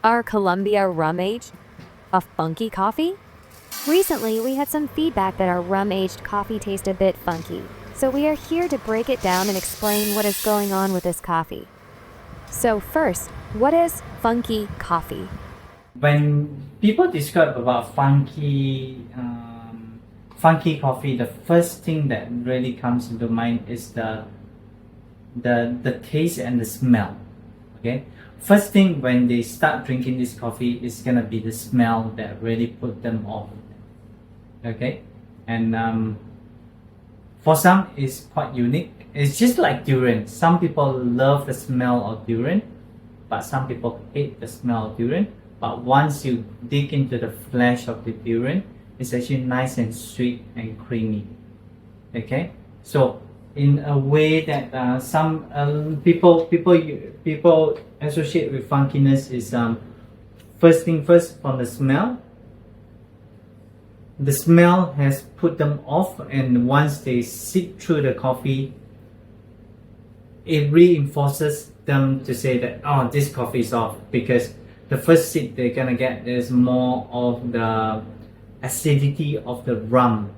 Our Colombia rum aged a funky coffee? Recently, we had some feedback that our rum aged coffee tasted a bit funky, so we are here to break it down and explain what is going on with this coffee. So, first, what is funky coffee? When people describe about funky coffee, the first thing that really comes into mind is the taste and the smell. Okay, first thing when they start drinking this coffee is gonna be the smell that really put them off. Okay, and for some it's quite unique. It's just like durian. Some people love the smell of durian, but some people hate the smell of durian. But once you dig into the flesh of the durian, it's actually nice and sweet and creamy. Okay, so in a way that some people associate with funkiness is first thing first, from the smell. The smell has put them off, and once they sip through the coffee, it reinforces them to say that, oh, this coffee is off, because the first sip they're gonna get is more of the acidity of the rum,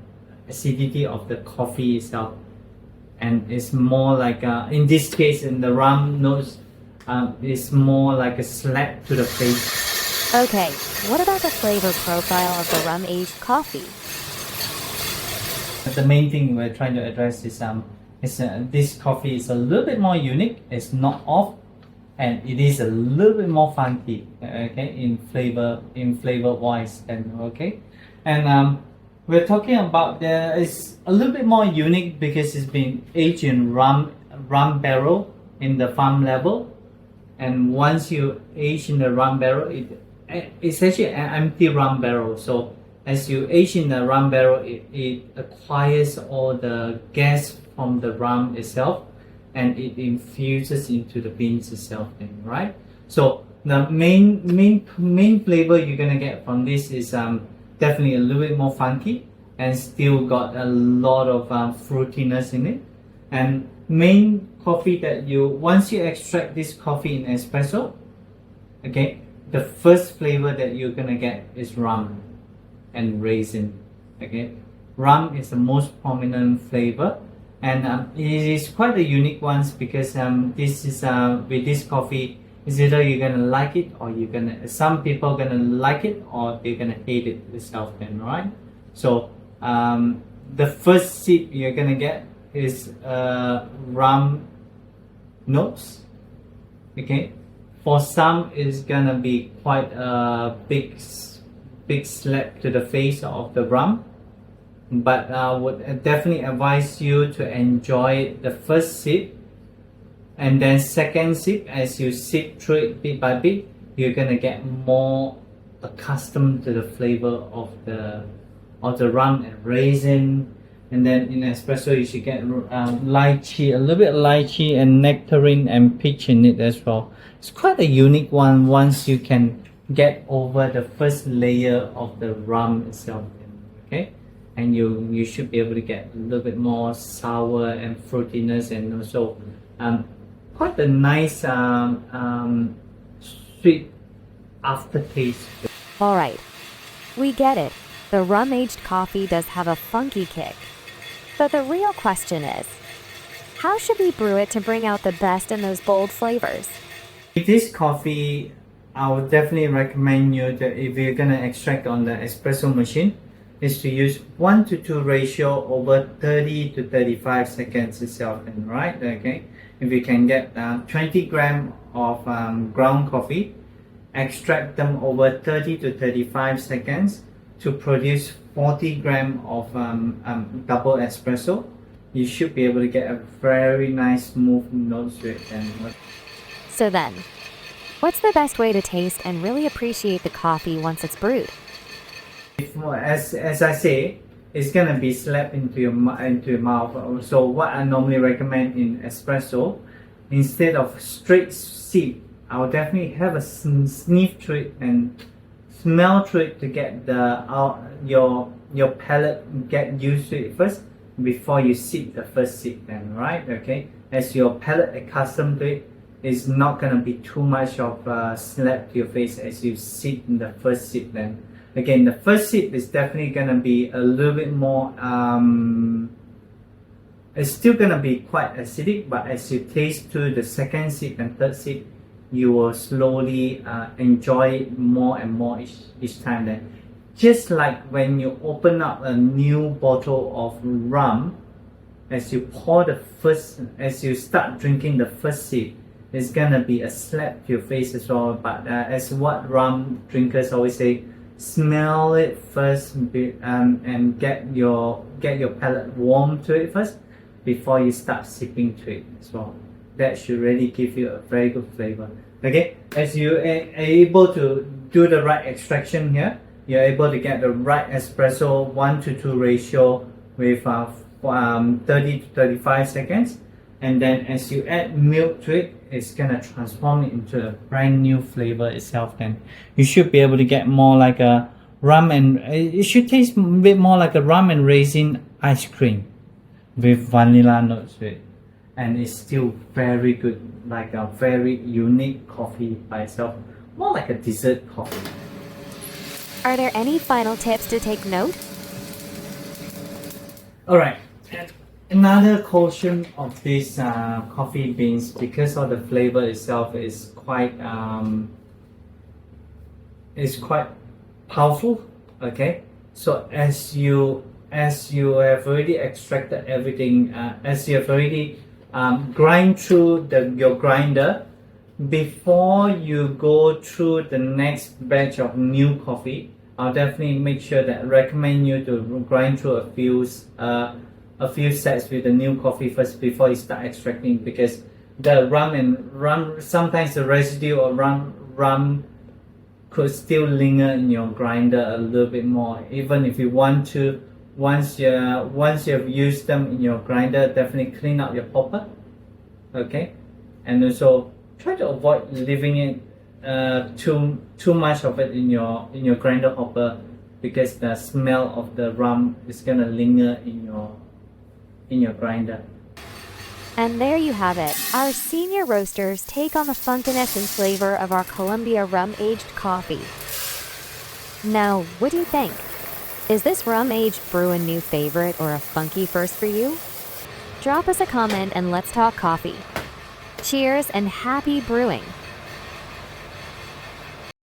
acidity of the coffee itself, and it's more like in this case, in the rum notes, it's more like a slap to the face. Okay, what about the flavor profile of the rum aged coffee? The main thing we're trying to address is this coffee is a little bit more unique. It's not off, and it is a little bit more funky. Okay, in flavor wise, and okay, and we're talking about it's a little bit more unique because it's been aged in rum barrel in the farm level, and once you age in the rum barrel, it's actually an empty rum barrel. So as you age in the rum barrel, it acquires all the gas from the rum itself, and it infuses into the beans itself, then, right? So the main flavor you're gonna get from this is definitely a little bit more funky and still got a lot of fruitiness in it. And main coffee that once you extract this coffee in espresso, okay, the first flavor that you're gonna get is rum and raisin. Okay, rum is the most prominent flavor, and it is quite a unique one because this is with this coffee, is either you're gonna like it or some people gonna like it or they're gonna hate it itself, then, right? So the first sip you're gonna get is rum notes. Okay, for some it's gonna be quite a big slap to the face of the rum, but would definitely advise you to enjoy the first sip, and then second sip, as you sip through it bit by bit, you're gonna get more accustomed to the flavor of the rum and raisin. And then in espresso you should get lychee, a little bit lychee and nectarine and peach in it as well. It's quite a unique one once you can get over the first layer of the rum itself. Okay, and you should be able to get a little bit more sour and fruitiness, and also quite a nice sweet aftertaste. Alright, we get it. The rum aged coffee does have a funky kick. But the real question is, how should we brew it to bring out the best in those bold flavors? With this coffee, I would definitely recommend you that if you're gonna extract on the espresso machine, is to use 1:2 ratio over 30 to 35 seconds itself, and right, okay, if you can get 20 grams of ground coffee, extract them over 30 to 35 seconds to produce 40 grams of double espresso, you should be able to get a very nice smooth notes to it. So then, what's the best way to taste and really appreciate the coffee once it's brewed? As I say, it's gonna be slapped into your mouth. So what I normally recommend in espresso, instead of straight sip, I'll definitely have a sniff through it and smell through it to get your palate get used to it first before you sip the first sip, then, right? Okay, as your palate accustomed to it, it's not gonna be too much of a slap to your face as you sit in the first sip. Then again, the first sip is definitely gonna be a little bit more it's still gonna be quite acidic, but as you taste through the second sip and third sip, you will slowly enjoy it more and more each time. Then, just like when you open up a new bottle of rum, as you start drinking the first sip, it's gonna be a slap to your face as well. But as what rum drinkers always say, smell it first and get your palate warm to it first before you start sipping to it as well. That should really give you a very good flavor. Okay, as you are able to do the right extraction here, you're able to get the right espresso 1:2 ratio with 30 to 35 seconds. And then as you add milk to it, it's gonna transform it into a brand new flavor itself. Then you should be able to get more like a rum and it should taste a bit more like a rum and raisin ice cream with vanilla notes to it. And it's still very good, like a very unique coffee by itself, more like a dessert coffee. Are there any final tips to take note? Alright, another caution of these coffee beans, because of the flavor itself is quite powerful. Okay, so as you have already extracted everything, as you have already grind through your grinder, before you go through the next batch of new coffee, I'll definitely recommend you to grind through a few sets with the new coffee first before you start extracting, because the rum sometimes the residue of rum could still linger in your grinder a little bit more. Even if you want to, once you have used them in your grinder, definitely clean up your popper. Okay, and also try to avoid leaving it too much of it in your grinder hopper, because the smell of the rum is gonna linger in your grinder. And there you have it, our senior roasters take on the funkiness and flavor of our Colombia rum-aged coffee. Now, what do you think? Is this rum-aged brew a new favorite or a funky first for you? Drop us a comment and let's talk coffee. Cheers and happy brewing!